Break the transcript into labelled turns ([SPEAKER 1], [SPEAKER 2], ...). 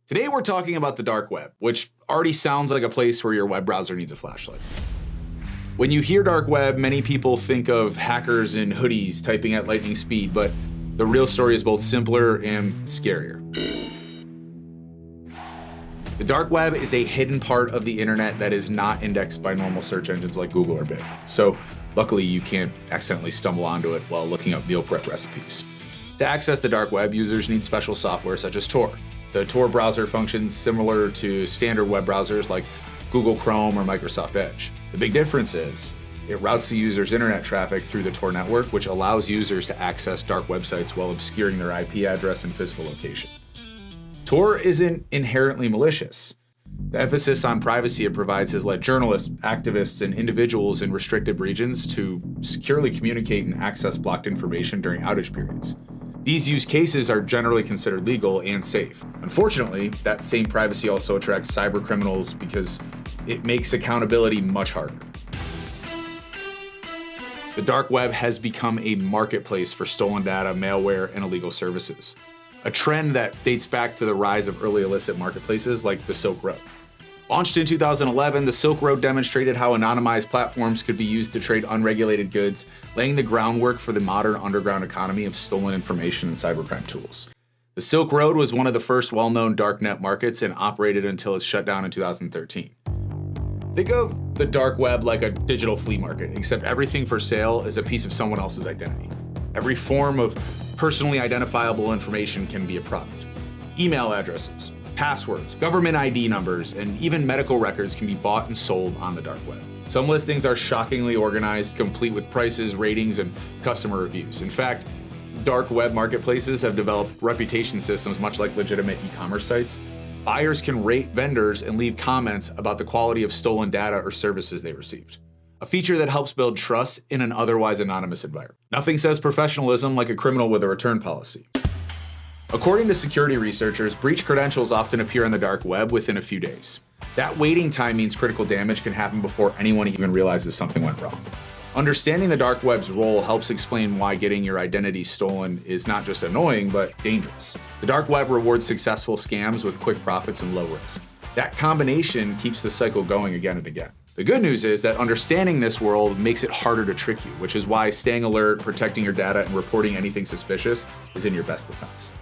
[SPEAKER 1] Today we're talking about the dark web, which already sounds like a place where your web browser needs a flashlight. When you hear dark web, many people think of hackers in hoodies typing at lightning speed, but the real story is both simpler and scarier. The dark web is a hidden part of the internet that is not indexed by normal search engines like Google or Bing. So luckily you can't accidentally stumble onto it while looking up meal prep recipes. To access the dark web, users need special software such as Tor. The Tor browser functions similar to standard web browsers like Google Chrome or Microsoft Edge. The big difference is it routes the user's internet traffic through the Tor network, which allows users to access dark websites while obscuring their IP address and physical location. Tor isn't inherently malicious. The emphasis on privacy it provides has led journalists, activists, and individuals in restrictive regions to securely communicate and access blocked information during outage periods. These use cases are generally considered legal and safe. Unfortunately, that same privacy also attracts cybercriminals because it makes accountability much harder. The dark web has become a marketplace for stolen data, malware, and illegal services, a trend that dates back to the rise of early illicit marketplaces like the Silk Road. Launched in 2011, the Silk Road demonstrated how anonymized platforms could be used to trade unregulated goods, laying the groundwork for the modern underground economy of stolen information and cybercrime tools. The Silk Road was one of the first well-known darknet markets and operated until its shutdown in 2013. Think of the dark web like a digital flea market, except everything for sale is a piece of someone else's identity. Every form of personally identifiable information can be a product. Email addresses, passwords, government ID numbers, and even medical records can be bought and sold on the dark web. Some listings are shockingly organized, complete with prices, ratings, and customer reviews. In fact, dark web marketplaces have developed reputation systems much like legitimate e-commerce sites. Buyers can rate vendors and leave comments about the quality of stolen data or services they received, a feature that helps build trust in an otherwise anonymous environment. Nothing says professionalism like a criminal with a return policy. According to security researchers, breach credentials often appear on the dark web within a few days. That waiting time means critical damage can happen before anyone even realizes something went wrong. Understanding the dark web's role helps explain why getting your identity stolen is not just annoying, but dangerous. The dark web rewards successful scams with quick profits and low risk. That combination keeps the cycle going again and again. The good news is that understanding this world makes it harder to trick you, which is why staying alert, protecting your data, and reporting anything suspicious is in your best defense.